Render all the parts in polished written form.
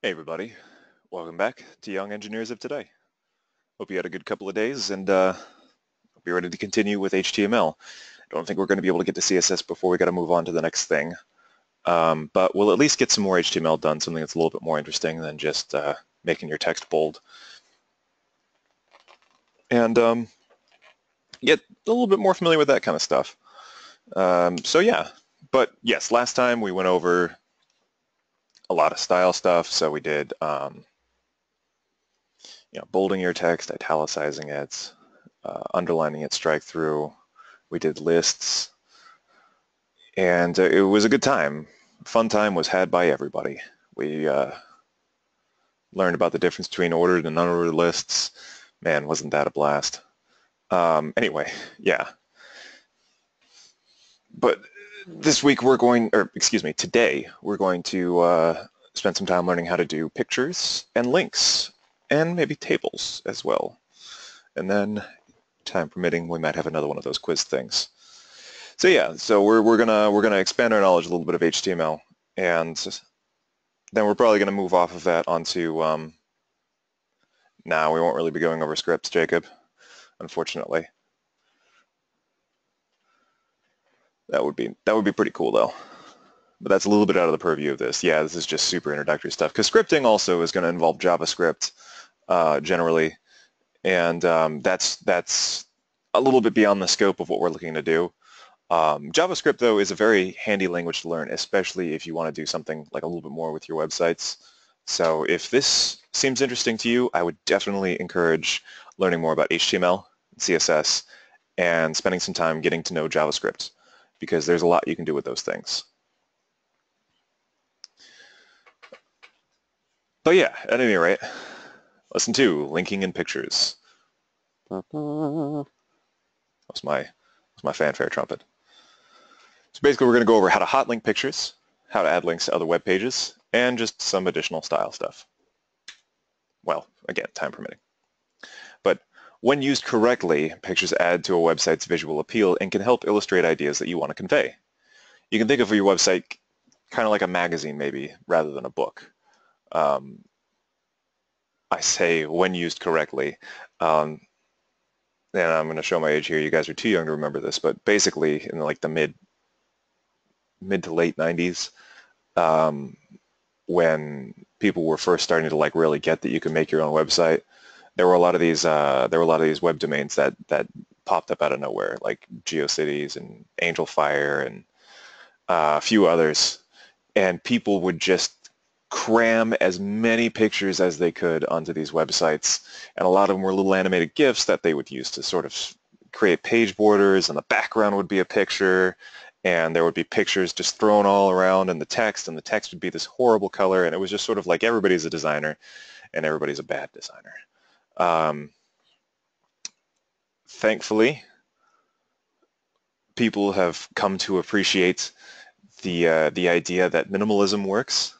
Hey everybody, welcome back to Young Engineers of Today. Hope you had a good couple of days and hope you're ready to continue with HTML. I don't think we're going to be able to get to CSS before we got to move on to the next thing, but we'll at least get some more HTML done, something that's a little bit more interesting than just making your text bold. And get a little bit more familiar with that kind of stuff. So yeah, but yes, last time we went over a lot of style stuff, so we did bolding your text, italicizing it, underlining it, strike through. We did lists, and it was a good time. Fun time was had by everybody. We learned about the difference between ordered and unordered lists. Man, wasn't that a blast. Anyway, yeah. But this week we're going, or excuse me, today we're going to spend some time learning how to do pictures and links and maybe tables as well. And then, time permitting, we might have another one of those quiz things. So yeah, so we're gonna expand our knowledge a little bit of HTML, and then we're probably gonna move off of that onto. Now we won't really be going over scripts, Jacob, unfortunately. That would be pretty cool though. But that's a little bit out of the purview of this. Yeah, this is just super introductory stuff because scripting also is going to involve JavaScript generally, and that's a little bit beyond the scope of what we're looking to do. JavaScript, though, is a very handy language to learn, especially if you want to do something like a little bit more with your websites. So if this seems interesting to you, I would definitely encourage learning more about HTML, CSS, and spending some time getting to know JavaScript, because there's a lot you can do with those things. But yeah, at any rate, lesson 2, linking in pictures. That's my fanfare trumpet. So basically we're going to go over how to hot link pictures, how to add links to other web pages, and just some additional style stuff. Well, again, time permitting. But when used correctly, pictures add to a website's visual appeal and can help illustrate ideas that you want to convey. You can think of your website kind of like a magazine maybe, rather than a book. I say when used correctly. And I'm going to show my age here. You guys are too young to remember this, but basically in like the mid to late 90s, when people were first starting to like really get that you can make your own website, there were a lot of these web domains that popped up out of nowhere, like GeoCities and Angel Fire and a few others, and people would just cram as many pictures as they could onto these websites, and a lot of them were little animated GIFs that they would use to sort of create page borders, and the background would be a picture, and there would be pictures just thrown all around in the text, and the text would be this horrible color, and it was just sort of like everybody's a designer, and everybody's a bad designer. Thankfully, people have come to appreciate the idea that minimalism works.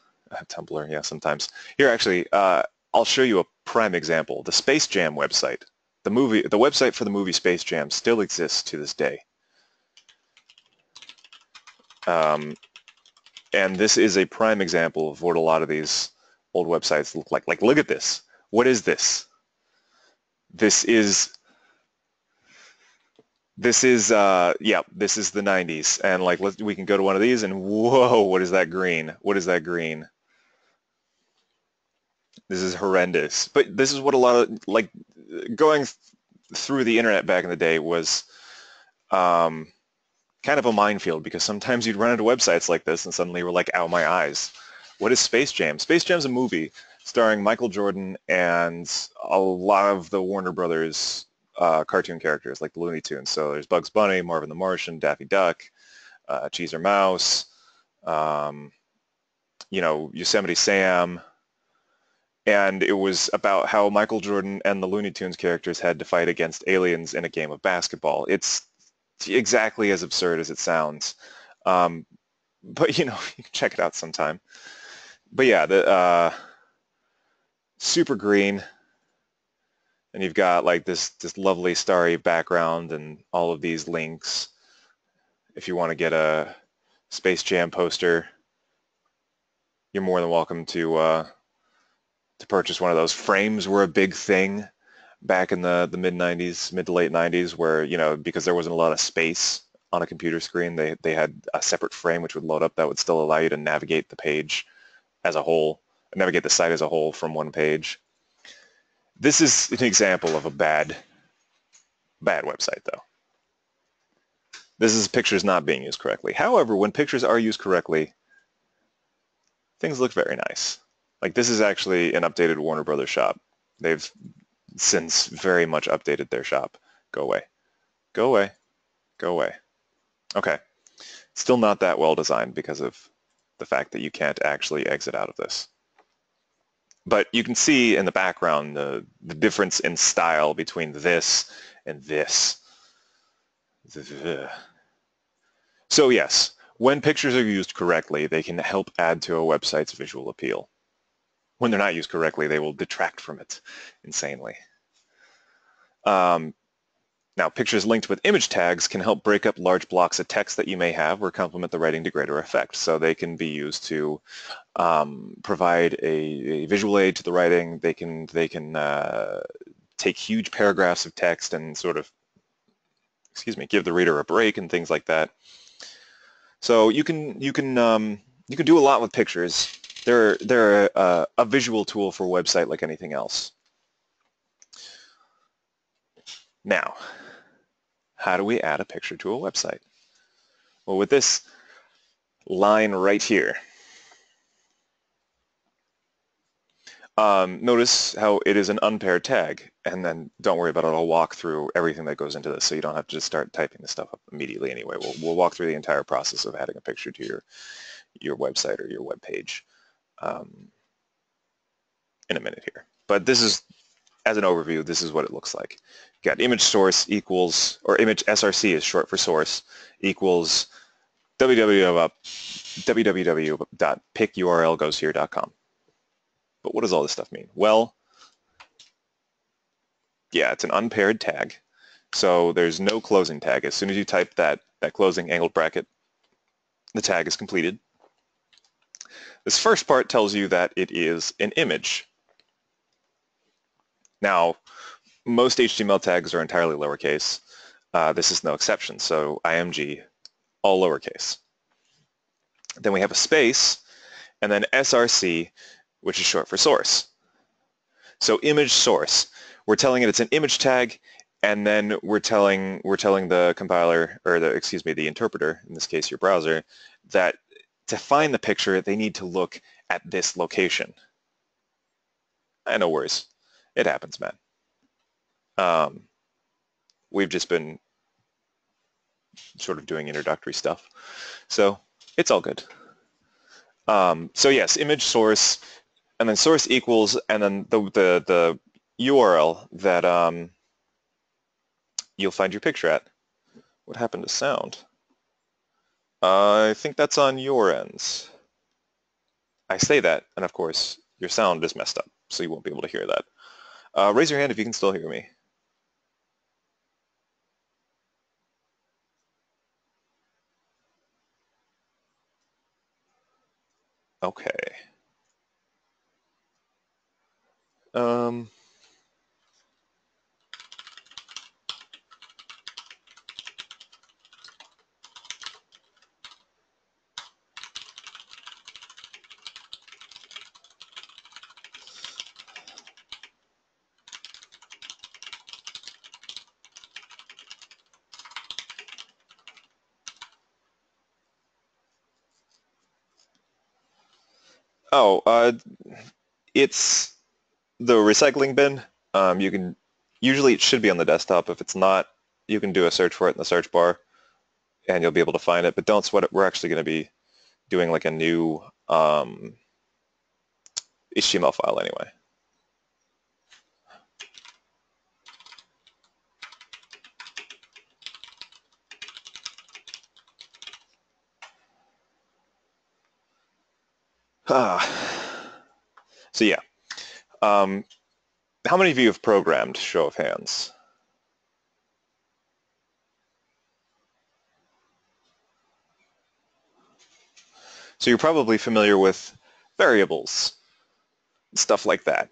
Tumblr, yeah, sometimes. Here, actually, I'll show you a prime example. The Space Jam website, the website for the movie Space Jam still exists to this day. And this is a prime example of what a lot of these old websites look like. Like, look at this. What is this? This is yeah, this is the 90s, and like we can go to one of these and whoa, what is that green? What is that green? This is horrendous. But this is what a lot of like going through the internet back in the day was kind of a minefield, because sometimes you'd run into websites like this and suddenly you're like, ow, my eyes. What is Space Jam? Space Jam's a movie starring Michael Jordan and a lot of the Warner Brothers cartoon characters like the Looney Tunes. So there's Bugs Bunny, Marvin the Martian, Daffy Duck, Cheezer Mouse, Yosemite Sam. And it was about how Michael Jordan and the Looney Tunes characters had to fight against aliens in a game of basketball. It's exactly as absurd as it sounds. But, you can check it out sometime. But yeah, the super green, and you've got like this lovely starry background and all of these links. If you want to get a Space Jam poster, you're more than welcome to to purchase one of those. Frames were a big thing back in the mid 90s, mid to late 90s, where, because there wasn't a lot of space on a computer screen, they had a separate frame which would load up that would still allow you to navigate the page as a whole, navigate the site as a whole from one page. This is an example of a bad website, though. This is pictures not being used correctly. However, when pictures are used correctly, things look very nice. Like, this is actually an updated Warner Brothers shop. They've since very much updated their shop. Go away. Go away. Go away. Okay. Still not that well designed because of the fact that you can't actually exit out of this. But you can see in the background the difference in style between this and this. So yes, when pictures are used correctly, they can help add to a website's visual appeal. When they're not used correctly, they will detract from it insanely. Now, pictures linked with image tags can help break up large blocks of text that you may have or complement the writing to greater effect. So they can be used to provide a visual aid to the writing. They can take huge paragraphs of text and sort of, give the reader a break and things like that. So you can do a lot with pictures. They're a visual tool for a website like anything else. Now, how do we add a picture to a website? Well, with this line right here, notice how it is an unpaired tag, and then don't worry about it. I'll walk through everything that goes into this, so you don't have to just start typing this stuff up immediately anyway. We'll walk through the entire process of adding a picture to your website or your web page in a minute here. But this is, as an overview, this is what it looks like. You got image source equals, or image SRC is short for source, equals www.pickurlgoeshere.com. But what does all this stuff mean? Well, yeah, it's an unpaired tag. So there's no closing tag. As soon as you type that closing angled bracket, the tag is completed. This first part tells you that it is an image. Now, most HTML tags are entirely lowercase. This is no exception, so IMG, all lowercase. Then we have a space, and then SRC, which is short for source. So image source, we're telling it it's an image tag, and then we're telling the compiler, or the interpreter, in this case your browser, that to find the picture, they need to look at this location. No worries. It happens, man. We've just been sort of doing introductory stuff, so it's all good. So yes, image source, and then source equals, and then the URL that you'll find your picture at. What happened to sound? I think that's on your ends. I say that, and of course, your sound is messed up, so you won't be able to hear that. Raise your hand if you can still hear me. Okay. It's the recycling bin. Usually it should be on the desktop. If it's not, you can do a search for it in the search bar, and you'll be able to find it. But don't sweat it. We're actually going to be doing like a new HTML file anyway. So yeah. How many of you have programmed? Show of hands. So you're probably familiar with variables. stuff like that.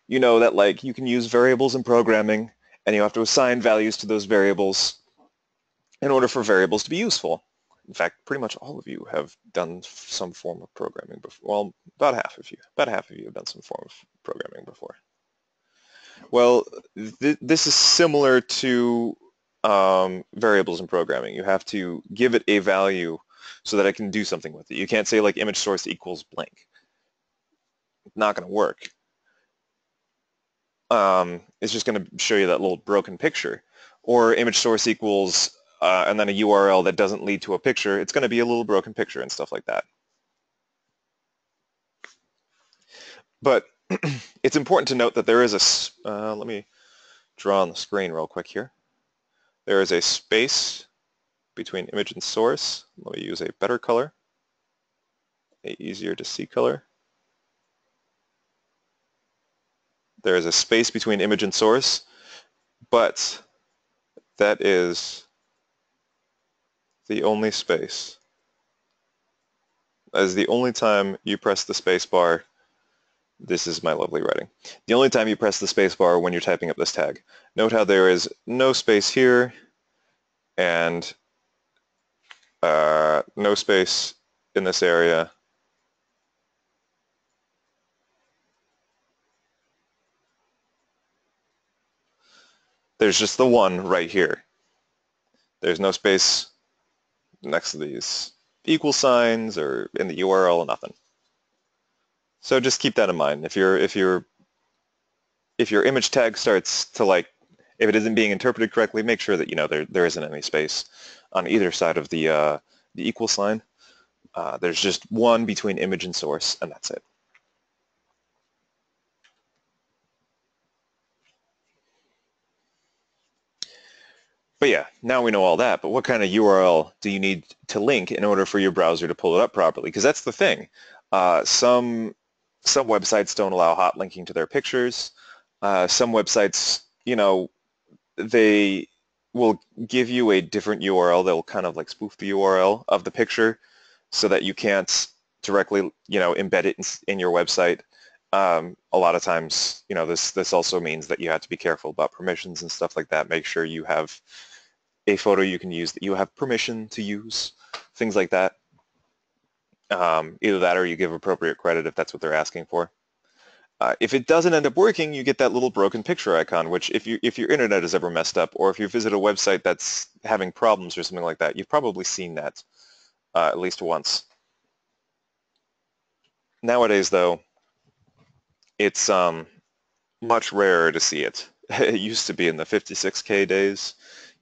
You know that like you can use variables in programming, and you have to assign values to those variables in order for variables to be useful. In fact, pretty much all of you have done some form of programming before. Well, about half of you. About half of you have done some form of programming before. Well, this is similar to variables in programming. You have to give it a value so that it can do something with it. You can't say like image source equals blank. It's not going to work. It's just going to show you that little broken picture. Or image source equals and then a URL that doesn't lead to a picture. It's going to be a little broken picture and stuff like that. But it's important to note that there is a, let me draw on the screen real quick here. There is a space between image and source. Let me use a better color, a easier to see color. There is a space between image and source, but that is the only space. That is the only time you press the space bar. This is my lovely writing. The only time you press the space bar when you're typing up this tag. Note how there is no space here and no space in this area. There's just the one right here. There's no space next to these equal signs or in the URL or nothing. So just keep that in mind. If your image tag starts to like, if it isn't being interpreted correctly, make sure that you know there isn't any space on either side of the equal sign. There's just one between image and source, and that's it. But yeah, now we know all that, but what kind of URL do you need to link in order for your browser to pull it up properly? Because that's the thing. Some websites don't allow hot linking to their pictures. Some websites, you know, they will give you a different URL. They'll kind of like spoof the URL of the picture so that you can't directly, you know, embed it in your website. A lot of times, you know, this also means that you have to be careful about permissions and stuff like that. Make sure you have a photo you can use that you have permission to use, things like that. Either that or you give appropriate credit if that's what they're asking for. If it doesn't end up working, you get that little broken picture icon, which if your internet is ever messed up, or if you visit a website that's having problems or something like that, you've probably seen that at least once. Nowadays, though, it's much rarer to see it. It used to be in the 56K days.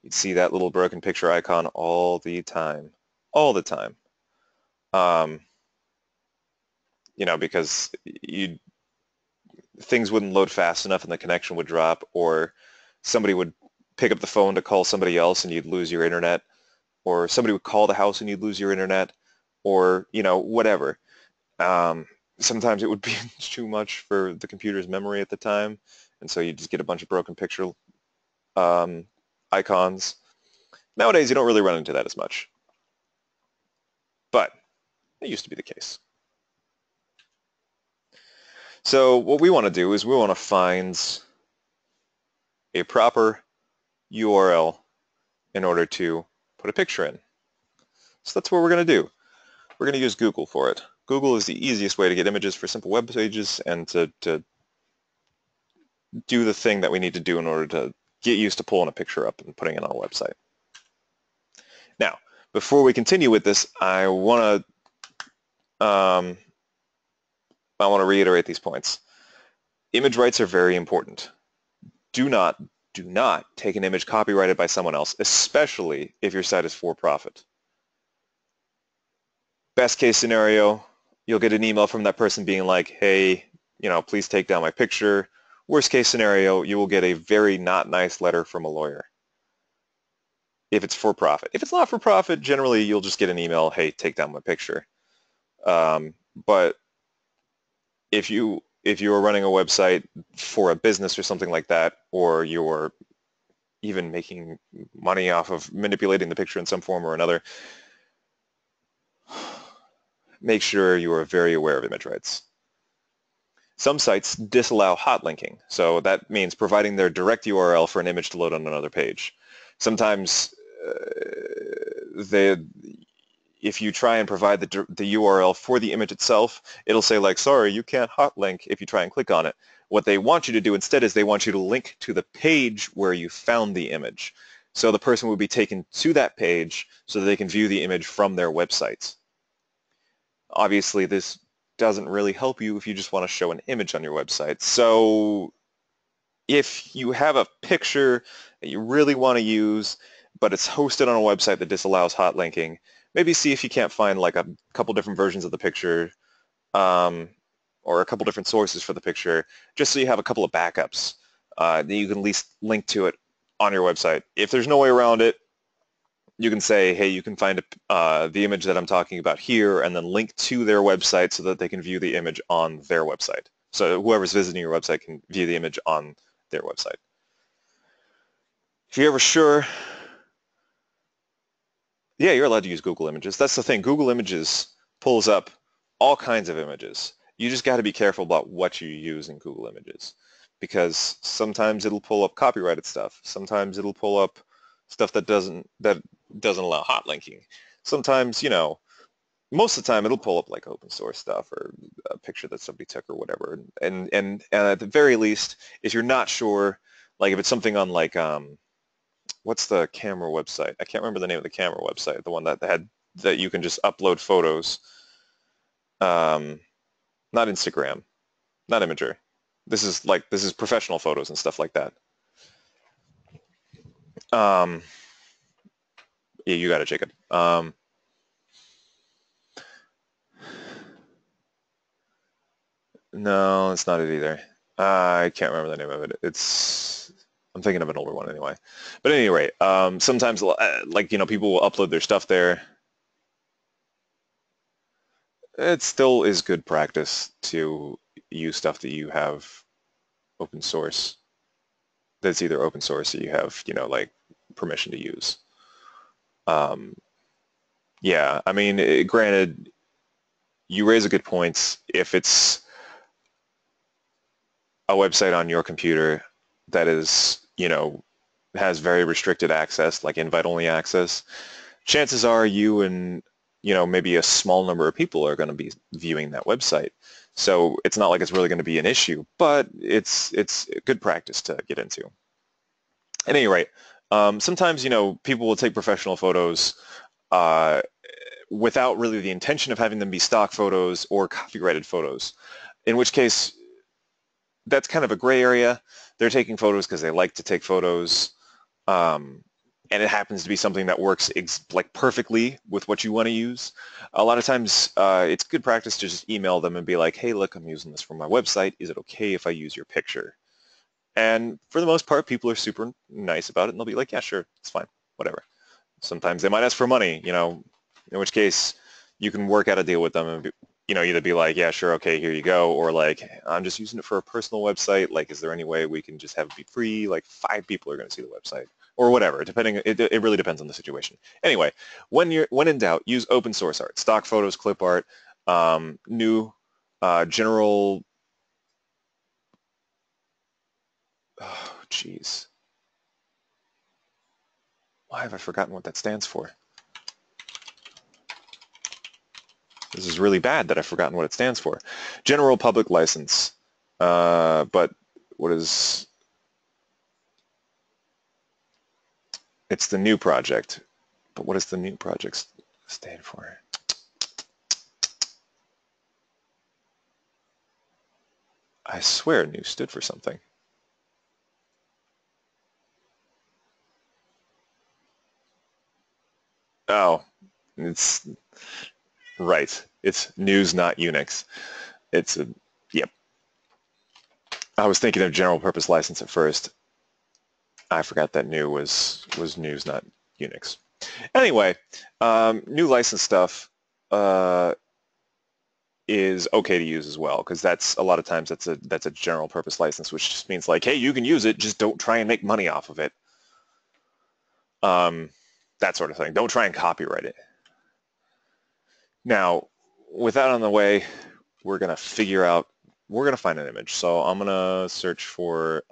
You'd see that little broken picture icon all the time. All the time. You know, because things wouldn't load fast enough and the connection would drop, or somebody would pick up the phone to call somebody else and you'd lose your internet, or somebody would call the house and you'd lose your internet, or, you know, whatever. Sometimes it would be too much for the computer's memory at the time, and so you just get a bunch of broken picture icons. Nowadays, you don't really run into that as much, but it used to be the case. So what we want to do is we want to find a proper URL in order to put a picture in. So that's what we're going to do. We're going to use Google for it. Google is the easiest way to get images for simple web pages and to do the thing that we need to do in order to get used to pulling a picture up and putting it on a website. Now, before we continue with this, I want to reiterate these points. Image rights are very important. Do not take an image copyrighted by someone else, especially if your site is for profit. Best case scenario, you'll get an email from that person being like, hey, you know, please take down my picture. Worst case scenario, you will get a very not nice letter from a lawyer if it's for profit. If it's not for profit, generally you'll just get an email, hey, take down my picture. But if you are running a website for a business or something like that, or you're even making money off of manipulating the picture in some form or another, make sure you are very aware of image rights. Some sites disallow hot linking, so that means providing their direct URL for an image to load on another page. Sometimes they, if you try and provide the URL for the image itself, it'll say like, sorry, you can't hot link if you try and click on it. What they want you to do instead is they want you to link to the page where you found the image. So the person will be taken to that page so that they can view the image from their website. Obviously, this doesn't really help you if you just want to show an image on your website. So if you have a picture that you really want to use, but it's hosted on a website that disallows hot linking, maybe see if you can't find like a couple different versions of the picture or a couple different sources for the picture, just so you have a couple of backups that you can at least link to it on your website. If there's no way around it, you can say, hey, you can find the image that I'm talking about here and then link to their website so that they can view the image on their website. So whoever's visiting your website can view the image on their website. If you're ever sure, yeah, you're allowed to use Google Images. That's the thing. Google Images pulls up all kinds of images. You just got to be careful about what you use in Google Images, because sometimes it'll pull up copyrighted stuff. Sometimes it'll pull up stuff that doesn't allow hot linking. Sometimes, you know, most of the time it'll pull up like open source stuff or a picture that somebody took or whatever. And at the very least, if you're not sure, like if it's something on like what's the camera website? I can't remember the name of the camera website. The one that you can just upload photos. Not Instagram, not Imager. This is professional photos and stuff like that. Yeah, you got it, Jacob. No, it's not it either. I can't remember the name of it. I'm thinking of an older one anyway. But at any rate, sometimes like, you know, people will upload their stuff there. It still is good practice to use stuff that you have open source. That's either open source or you have, you know, like permission to use. Yeah, I mean, granted, you raise a good point. If it's a website on your computer that is, you know, has very restricted access, like invite-only access, chances are you and, you know, maybe a small number of people are going to be viewing that website. So it's not like it's really going to be an issue, but it's good practice to get into. At any rate, sometimes, you know, people will take professional photos without really the intention of having them be stock photos or copyrighted photos, in which case that's kind of a gray area. They're taking photos because they like to take photos, and it happens to be something that works like perfectly with what you want to use. A lot of times it's good practice to just email them and be like, hey, look, I'm using this for my website. Is it okay if I use your picture? And for the most part, people are super nice about it, and they'll be like, yeah, sure, it's fine, whatever. Sometimes they might ask for money, you know, in which case you can work out a deal with them and, you know, either be like, yeah, sure, okay, here you go, or like, I'm just using it for a personal website. Like, is there any way we can just have it be free? Like 5 people are going to see the website, or whatever, depending. It really depends on the situation. Anyway, when in doubt, use open source art, stock photos, clip art, new general. Oh, jeez. Why have I forgotten what that stands for? This is really bad that I've forgotten what it stands for. General public license. But what is... It's the new project. But what does the new project stand for? I swear new stood for something. Oh, it's right. It's news, not Unix. It's a, yep. I was thinking of general purpose license at first. I forgot that new was news, not Unix. Anyway, new license stuff is okay to use as well, because that's a lot of times that's a general purpose license, which just means like, hey, you can use it, just don't try and make money off of it. That sort of thing. Don't try and copyright it. Now, with that on the way, we're going to figure out we're going to find an image. So I'm going to search for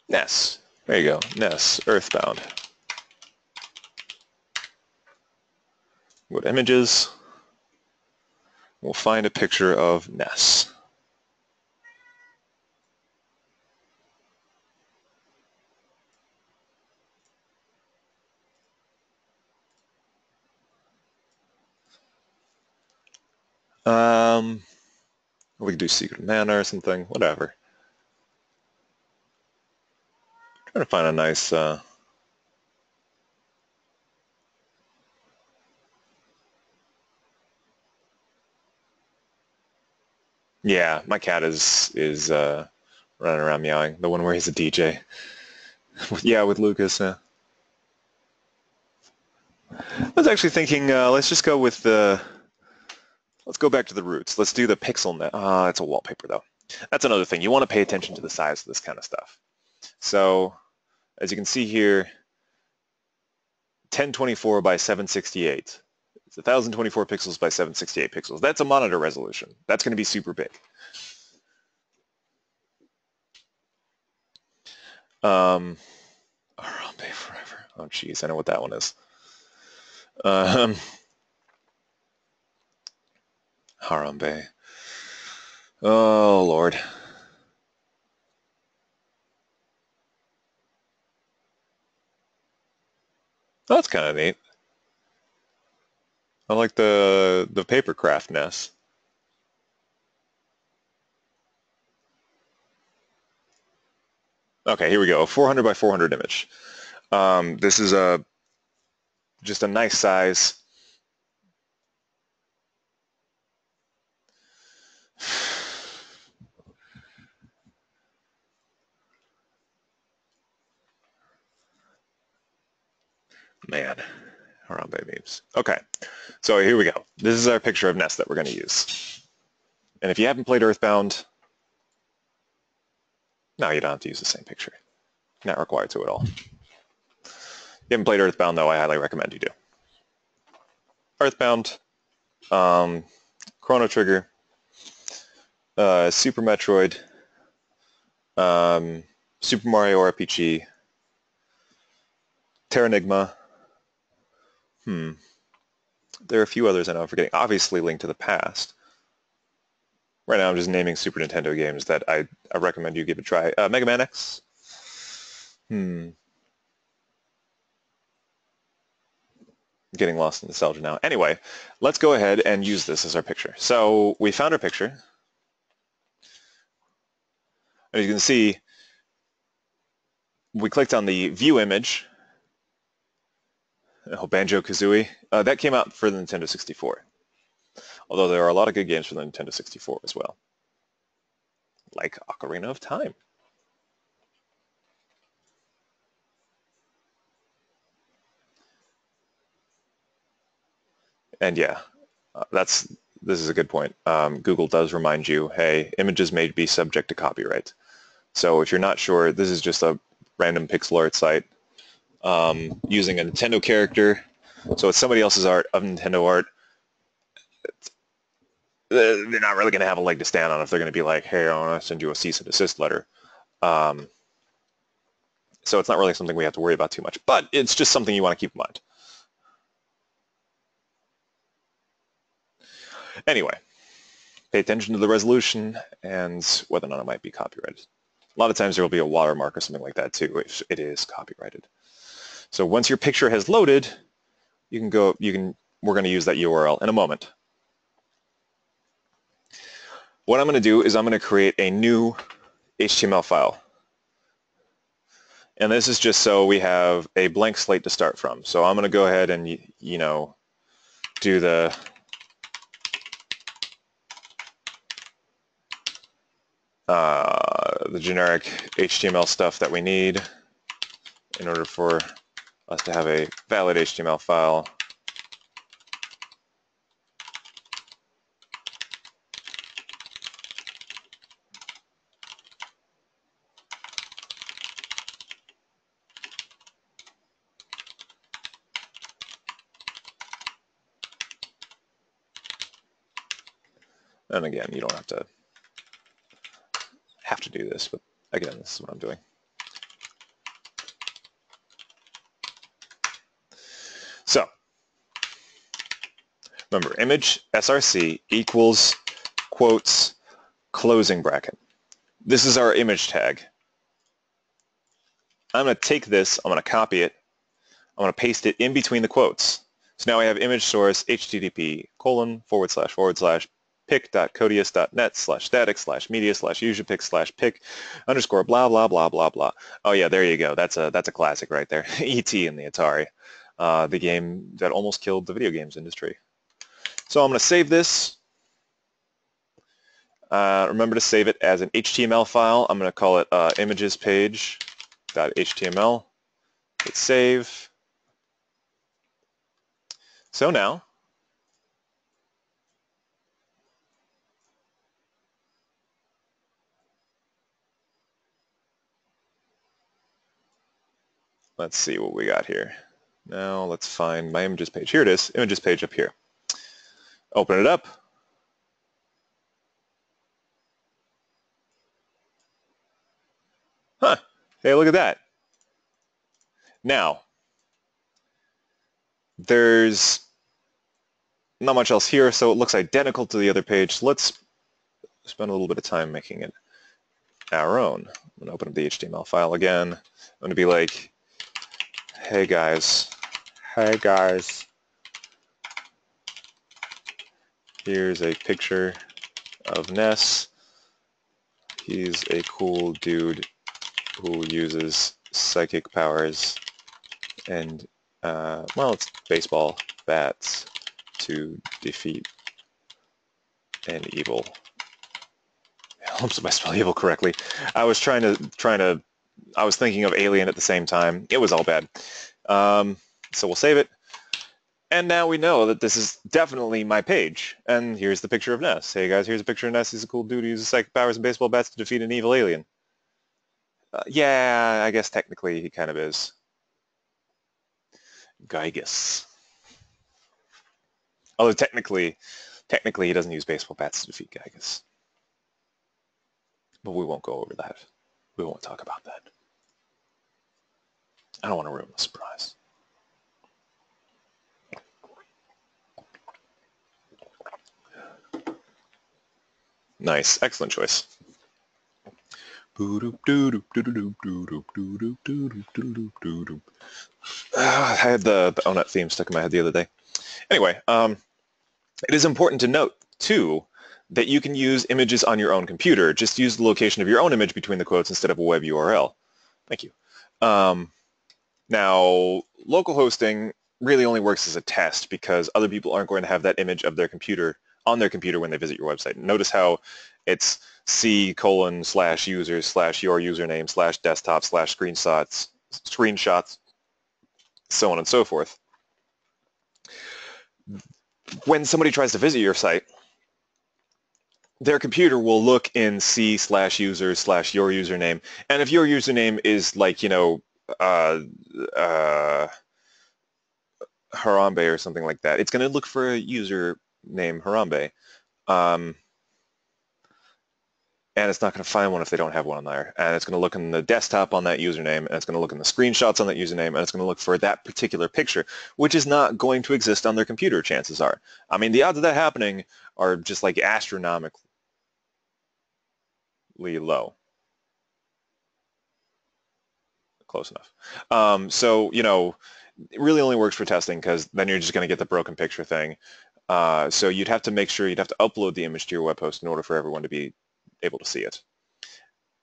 Ness. There you go. Ness, Earthbound. Go to images. We'll find a picture of Ness. We could do Secret Mana or something, whatever. Trying to find a nice yeah, my cat is running around meowing. The one where he's a DJ. Yeah, with Lucas. I was actually thinking, let's just go with the. Let's go back to the roots. Let's do the pixel net. It's a wallpaper though. That's another thing. You want to pay attention to the size of this kind of stuff. So, as you can see here, 1024 by 768. It's 1024 pixels by 768 pixels. That's a monitor resolution. That's going to be super big. Harambe Forever. Oh, geez, I know what that one is. Harambe. Oh, Lord. Oh, that's kind of neat. I like the paper craft Ness. Okay, here we go. A 400 by 400 image. This is just a nice size. Man, Harambe memes. Okay, so here we go. This is our picture of Ness that we're going to use. And if you haven't played Earthbound, no, you don't have to use the same picture. Not required to at all. If you haven't played Earthbound, though, I highly recommend you do. Earthbound, Chrono Trigger, Super Metroid, Super Mario RPG, Terranigma. There are a few others I know I'm forgetting. Obviously, Link to the Past. Right now, I'm just naming Super Nintendo games that I recommend you give a try. Mega Man X. Getting lost in nostalgia now. Anyway, let's go ahead and use this as our picture. So we found our picture. As you can see, we clicked on the View Image. Oh, Banjo-Kazooie. That came out for the Nintendo 64. Although there are a lot of good games for the Nintendo 64 as well. Like Ocarina of Time. And yeah, this is a good point. Google does remind you, hey, images may be subject to copyright. So if you're not sure, this is just a random pixel art site using a Nintendo character. So it's somebody else's art of Nintendo art. They're not really going to have a leg to stand on if they're going to be like, hey, I want to send you a cease and desist letter. So it's not really something we have to worry about too much. But it's just something you want to keep in mind. Anyway, pay attention to the resolution and whether or not it might be copyrighted. A lot of times there will be a watermark or something like that too if it is copyrighted. So once your picture has loaded, we're going to use that URL in a moment. What I'm going to do is I'm going to create a new HTML file. And this is just so we have a blank slate to start from. So I'm going to go ahead and, do the generic HTML stuff that we need in order for us to have a valid HTML file. And again, you don't have to do this, but again, this is what I'm doing. So remember, image src equals quotes closing bracket. This is our image tag. I'm going to take this, I'm going to copy it, I'm going to paste it in between the quotes. So now I have image source http://pic.codius.net/static/media/userpic/pic_ blah blah blah blah blah. Oh yeah, there you go. That's a classic right there. E.T. in the Atari, the game that almost killed the video games industry. So I'm going to save this. Remember to save it as an HTML file. I'm going to call it imagesPage.html. Hit save. So now, let's see what we got here. Now let's find my images page. Here it is, images page up here. Open it up. Huh, hey, look at that. Now, there's not much else here, so it looks identical to the other page. Let's spend a little bit of time making it our own. I'm going to open up the HTML file again. I'm going to be like, hey guys, here's a picture of Ness. He's a cool dude who uses psychic powers and, well, it's baseball bats to defeat an evil. I hope I spell evil correctly. I was I was thinking of Alien at the same time. It was all bad. So we'll save it. And now we know that this is definitely my page. And here's the picture of Ness. Hey guys, here's a picture of Ness. He's a cool dude who uses psychic powers and baseball bats to defeat an evil alien. Yeah, I guess technically he kind of is. Gygus. Although technically he doesn't use baseball bats to defeat Gygus. But we won't go over that. We won't talk about that. I don't want to ruin the surprise. Nice. Excellent choice. I had the ONET theme stuck in my head the other day. Anyway, it is important to note, too, that you can use images on your own computer. Just use the location of your own image between the quotes instead of a web URL. Thank you. Now, local hosting really only works as a test because other people aren't going to have that image of their computer on their computer when they visit your website. Notice how it's c:/users/your username/desktop/screenshots, so on and so forth. When somebody tries to visit your site, their computer will look in c/users/your username, and if your username is like, you know, Harambe or something like that, it's going to look for a user named Harambe, and it's not going to find one if they don't have one on there. And it's going to look in the desktop on that username, and it's going to look in the screenshots on that username, and it's going to look for that particular picture, which is not going to exist on their computer, chances are. I mean, the odds of that happening are just like astronomically low. Close enough. So, you know, it really only works for testing because then you're just going to get the broken picture thing. So you'd have to make sure you'd have to upload the image to your web host in order for everyone to be able to see it.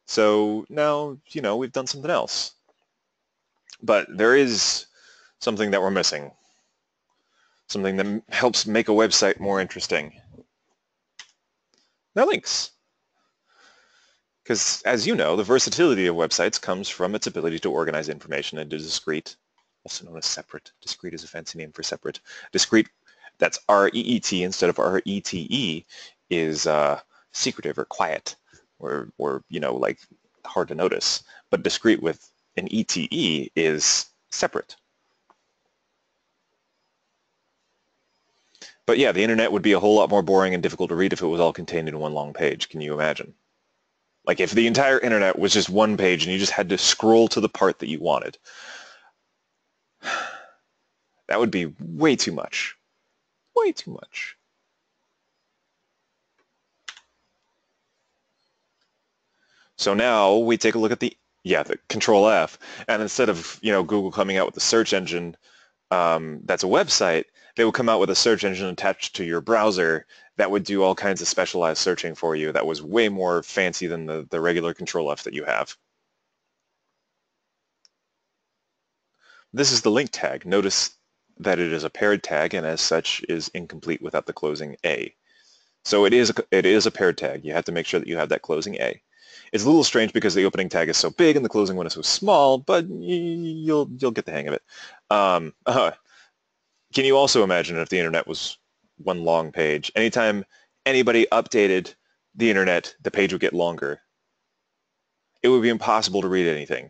So now, you know, we've done something else. But there is something that we're missing. Something that helps make a website more interesting. They're links. Because, as you know, the versatility of websites comes from its ability to organize information into discrete, also known as separate. Discrete is a fancy name for separate. Discrete, that's R-E-E-T instead of R-E-T-E, is secretive or quiet, or you know, like hard to notice. But discrete with an E-T-E is separate. But yeah, the internet would be a whole lot more boring and difficult to read if it was all contained in one long page. Can you imagine? Like if the entire internet was just one page and you just had to scroll to the part that you wanted. That would be way too much. Way too much. So now we take a look at the Control F, and instead of Google coming out with a search engine that's a website, they would come out with a search engine attached to your browser that would do all kinds of specialized searching for you that was way more fancy than the regular Control F that you have. This is the link tag. Notice that it is a paired tag and as such is incomplete without the closing A. So it is a paired tag. You have to make sure that you have that closing A. It's a little strange because the opening tag is so big and the closing one is so small, but you'll get the hang of it. Can you also imagine if the internet was one long page? Anytime anybody updated the internet, the page would get longer. It would be impossible to read anything.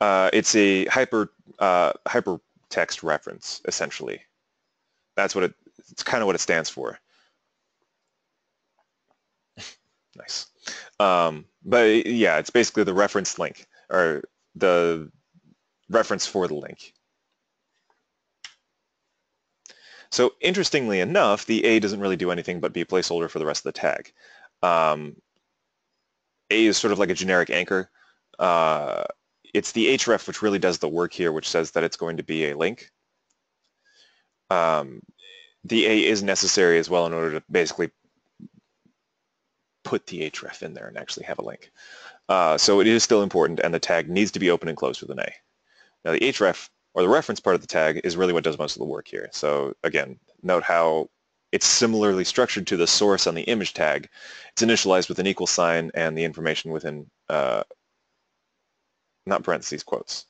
It's a hypertext reference, essentially. It's kind of what it stands for. Nice. But yeah, it's basically the reference link, or the reference for the link. So interestingly enough, the A doesn't really do anything but be a placeholder for the rest of the tag. A is sort of like a generic anchor. It's the href which really does the work here, which says that it's going to be a link. The A is necessary as well in order to basically put the href in there and actually have a link. So it is still important, and the tag needs to be open and closed with an A. Now the href, or the reference part of the tag, is really what does most of the work here. So again, note how it's similarly structured to the source on the image tag. It's initialized with an equal sign and the information within, not parentheses, quotes.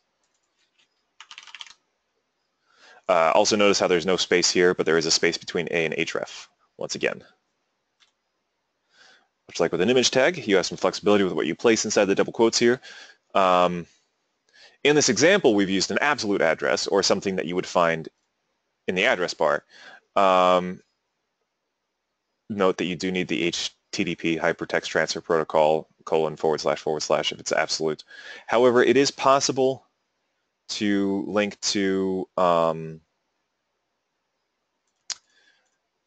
Also notice how there's no space here, but there is a space between A and href, once again. Much like with an image tag, you have some flexibility with what you place inside the double quotes here. In this example, we've used an absolute address, or something that you would find in the address bar. Note that you do need the HTTP Hypertext Transfer Protocol : / if it's absolute. However, it is possible to link to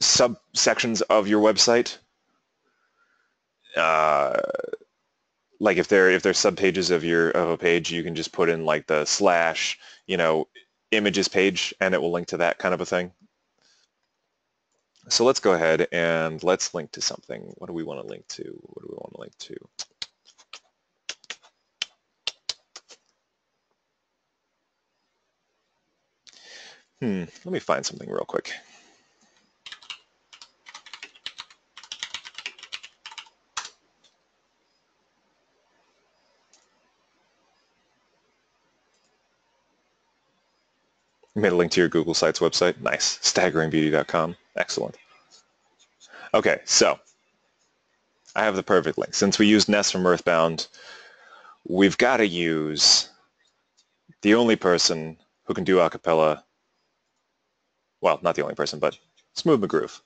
subsections of your website. Like if there's subpages of a page, you can just put in like the / images page, and it will link to that kind of a thing. So let's go ahead and let's link to something. What do we want to link to? What do we want to link to? Let me find something real quick. You made a link to your Google Sites website. Nice. Staggeringbeauty.com. Excellent. Okay, so I have the perfect link. Since we used Ness from Earthbound, we've got to use the only person who can do a cappella. Well, not the only person, but Smooth McGroove.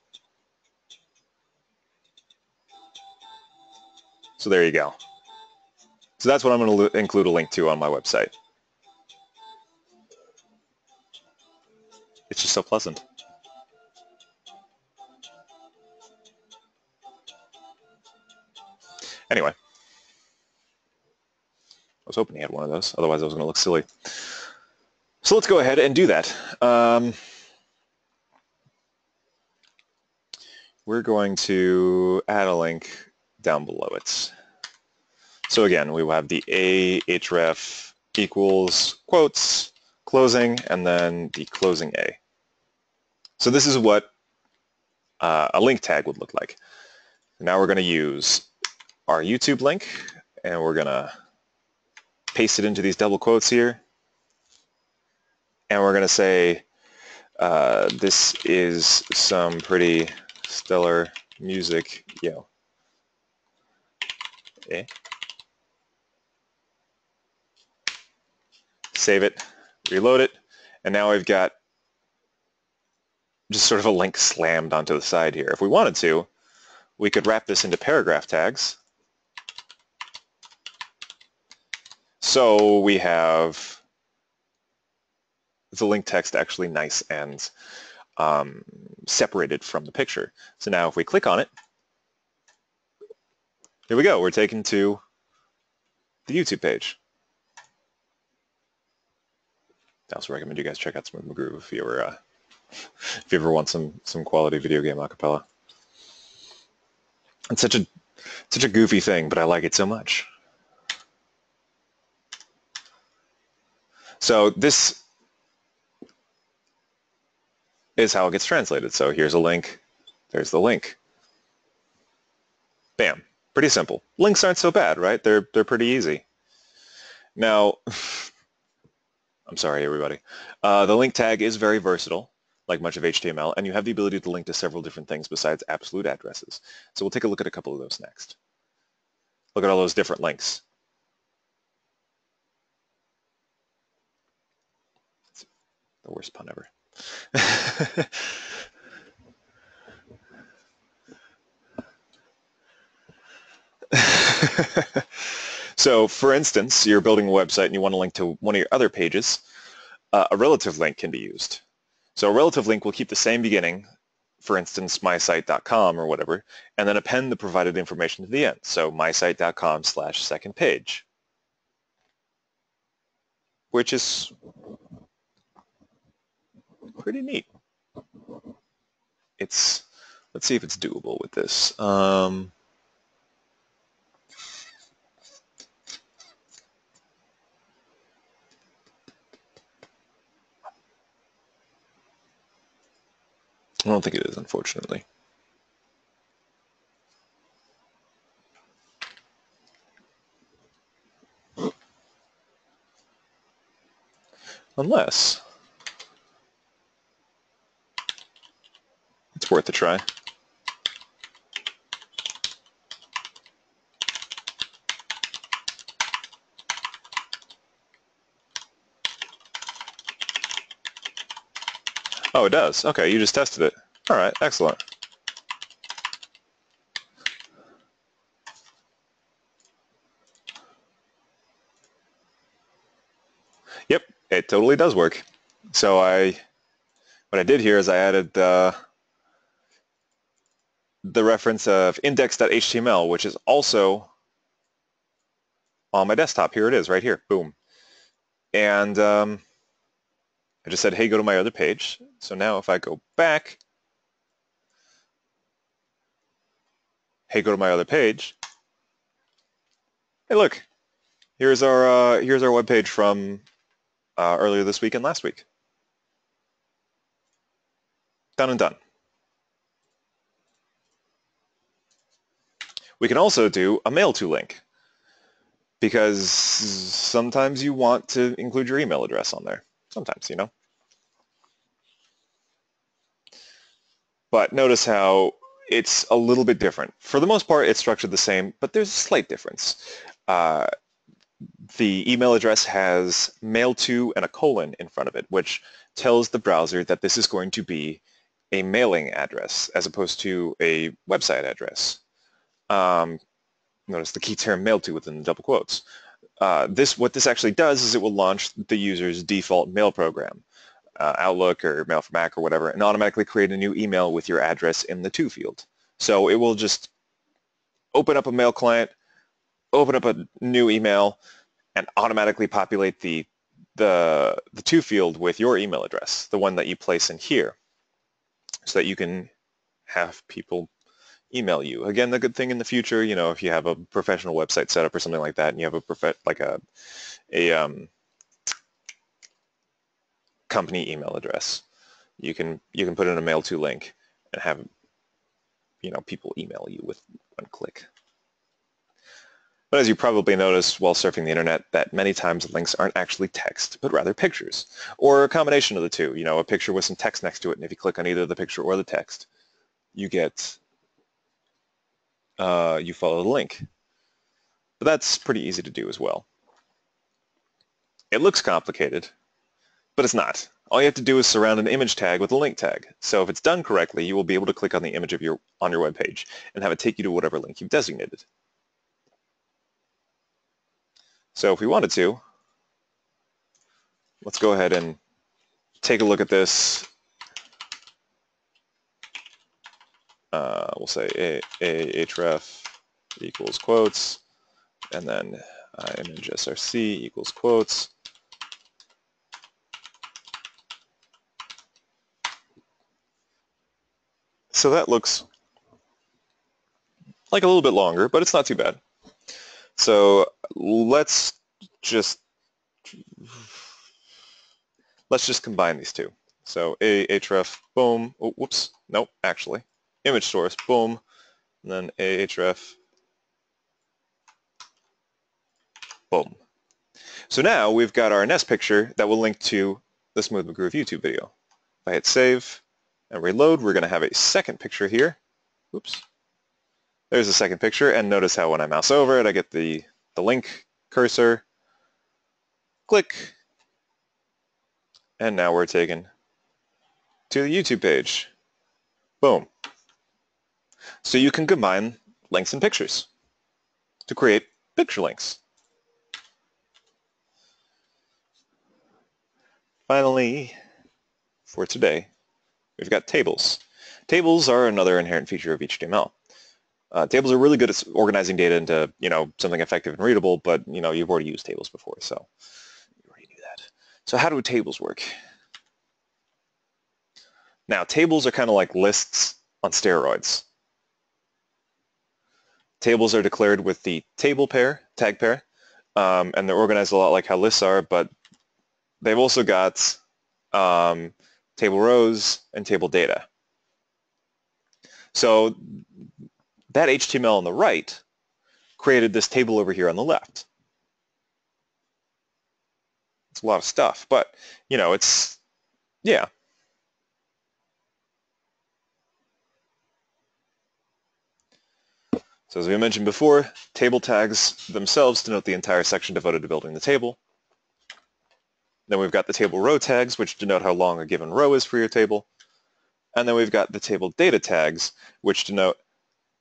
So there you go. So that's what I'm going to include a link to on my website. It's just so pleasant. Anyway, I was hoping he had one of those. Otherwise, I was going to look silly. So let's go ahead and do that. We're going to add a link down below it. So again, we will have the A href equals quotes, closing, and then the closing A. So this is what a link tag would look like. Now we're going to use our YouTube link, and we're going to paste it into these double quotes here. And we're going to say, this is some pretty stellar music, yo. Okay. Save it, reload it, and now we've got just sort of a link slammed onto the side here. If we wanted to, we could wrap this into paragraph tags. So we have the link text actually nice and separated from the picture. So now if we click on it, here we go. We're taken to the YouTube page. I also recommend you guys check out Smooth McGroove if you ever want some quality video game acapella. It's such a goofy thing, but I like it so much. So this is how it gets translated. So here's a link. There's the link. Bam. Pretty simple. Links aren't so bad, right? They're pretty easy. Now, I'm sorry, everybody. The link tag is very versatile, like much of HTML, and you have the ability to link to several different things besides absolute addresses. So we'll take a look at a couple of those next. Look at all those different links. That's the worst pun ever. So, for instance, you're building a website and you want to link to one of your other pages. A relative link can be used. So a relative link will keep the same beginning, for instance, mysite.com or whatever, and then append the provided information to the end. So mysite.com/second page, which is pretty neat. Let's see if it's doable with this. I don't think it is, unfortunately. Unless it's worth a try. Oh, it does. Okay, you just tested it. All right, excellent. Yep, it totally does work. So what I did here is I added the reference of index.html, which is also on my desktop. Here it is, right here. Boom. And I just said, hey, go to my other page. So now if I go back, hey, go to my other page. Hey, look, here's our web page from earlier this week and last week. Done and done. We can also do a mail to link, because sometimes you want to include your email address on there. Sometimes, you know. But notice how it's a little bit different. For the most part, it's structured the same, but there's a slight difference. The email address has mail to and a colon in front of it, which tells the browser that this is going to be a mailing address as opposed to a website address. Notice the key term mail to within the double quotes. What this actually does is it will launch the user's default mail program, Outlook or Mail for Mac or whatever, and automatically create a new email with your address in the to field. So it will just open up a mail client, open up a new email, and automatically populate the to field with your email address, the one that you place in here, so that you can have people email you. Again, the good thing in the future, you know, if you have a professional website set up or something like that, and you have a company email address, you can put in a mail to link and have, you know, people email you with one click. But as you probably noticed while surfing the internet, that many times links aren't actually text, but rather pictures, or a combination of the two. You know, a picture with some text next to it, and if you click on either the picture or the text, you get you follow the link. But that's pretty easy to do as well. It looks complicated, but it's not. all you have to do is surround an image tag with a link tag. So if it's done correctly, you will be able to click on the image on your web page and have it take you to whatever link you've designated. So if we wanted to, let's go ahead and take a look at this. We'll say href equals quotes, and then image src equals quotes. So that looks like a little bit longer, but it's not too bad. So let's just combine these two. So ahref, boom, oh, whoops, nope, actually, image source, boom, and then ahref, boom. So now we've got our nest picture that will link to the Smooth McGroove YouTube video. If I hit save and reload, we're going to have a second picture here. Oops. There's a second picture, and notice how when I mouse over it, I get the link cursor, click, and now we're taken to the YouTube page. Boom. So you can combine links and pictures to create picture links. Finally, for today, we've got tables. Tables are another inherent feature of HTML. Tables are really good at organizing data into, something effective and readable, but, you've already used tables before, so you already knew that. So how do tables work? Now, tables are kind of like lists on steroids. Tables are declared with the tag pair, and they're organized a lot like how lists are, but they've also got table rows and table data. So that HTML on the right created this table over here on the left. It's a lot of stuff, but, yeah. So as we mentioned before, table tags themselves denote the entire section devoted to building the table. Then we've got the table row tags, which denote how long a given row is for your table. And then we've got the table data tags, which denote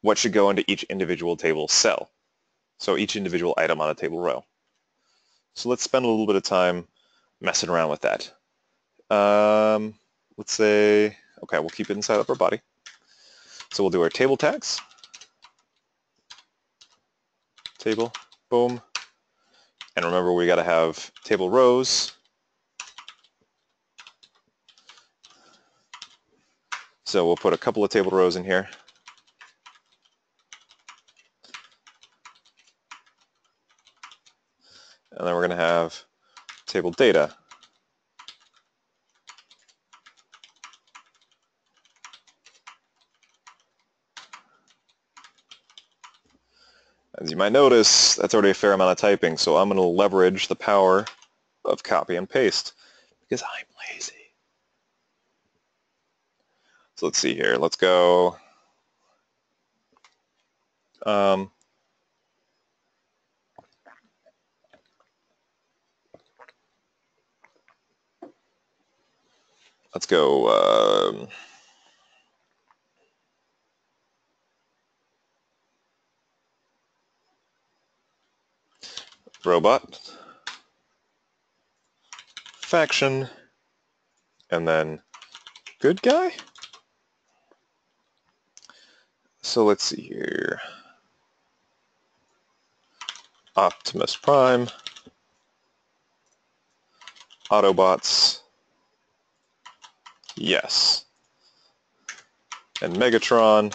what should go into each individual table cell. So each individual item on a table row. So let's spend a little bit of time messing around with that. Let's say, okay, we'll keep it inside upper body. So we'll do our table tags. Table, boom. And remember, we got to have table rows. So we'll put a couple of table rows in here. And then we're going to have table data. As you might notice, that's already a fair amount of typing, so I'm going to leverage the power of copy and paste because I'm lazy. So let's see here. Let's go. Let's go. Robot, faction, and then good guy. So let's see here. Optimus Prime, Autobots, yes, and Megatron,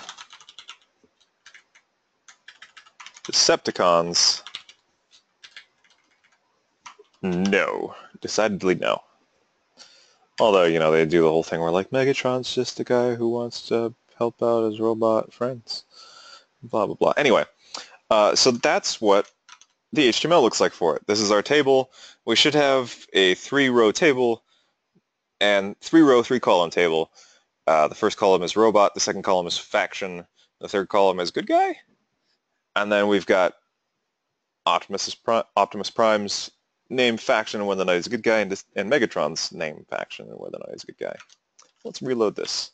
Decepticons, no, decidedly no. Although, they do the whole thing where, like, Megatron's just a guy who wants to help out his robot friends, blah, blah, blah. Anyway, so that's what the HTML looks like for it. This is our table. We should have a 3-row table and 3-row, 3-column table. The first column is robot, the second column is faction, the third column is good guy, and then we've got Optimus Prime's name faction and when the knight is a good guy, and Megatron's name faction and when the knight is a good guy. Let's reload this.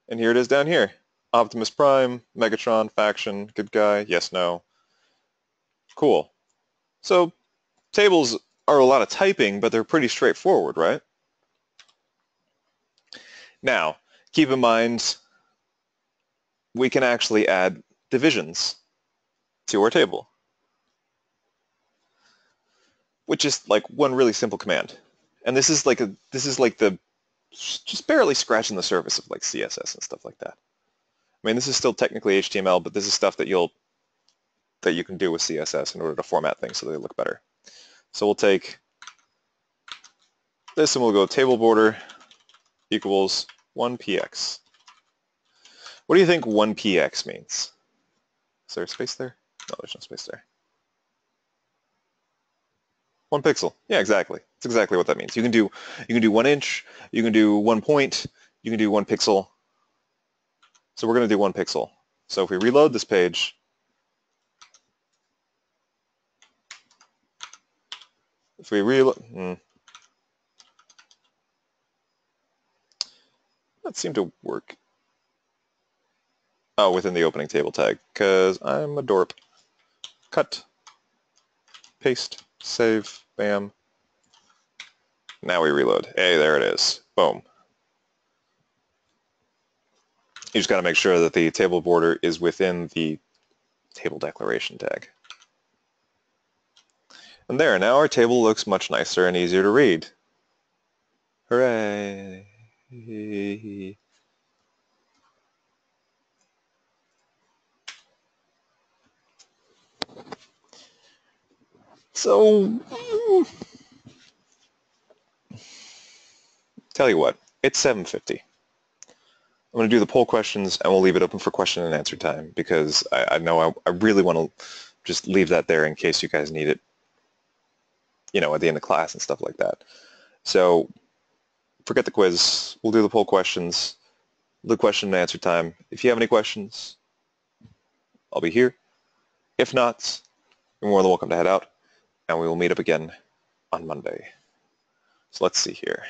And here it is down here. Optimus Prime, Megatron, faction, good guy, yes, no. Cool. So tables are a lot of typing, but they're pretty straightforward, right? Now, keep in mind, we can actually add divisions to our table, which is like one really simple command. And this is like the just barely scratching the surface of like CSS and stuff like that. I mean, this is still technically HTML, but this is stuff that you can do with CSS in order to format things so they look better. So we'll take this and we'll go table border equals 1px. What do you think 1px means? Is there a space there? No, there's no space there. 1 pixel. Yeah, exactly. That's exactly what that means. You can do 1 inch, you can do 1 point, you can do 1 pixel. So we're going to do 1 pixel. So if we reload this page, if we reload, that seemed to work. Oh, within the opening table tag, because I'm a dorp. Cut, paste, save, bam. Now we reload. Hey, there it is. Boom. You just got to make sure that the table border is within the table declaration tag. And there, now our table looks much nicer and easier to read. Hooray! So, tell you what, it's 7:50. I'm going to do the poll questions and we'll leave it open for question and answer time because I know I really want to just leave that there in case you guys need it, you know, at the end of class and stuff like that. So forget the quiz. We'll do the poll questions, the question and answer time. If you have any questions, I'll be here. If not, you're more than welcome to head out and we will meet up again on Monday. So let's see here.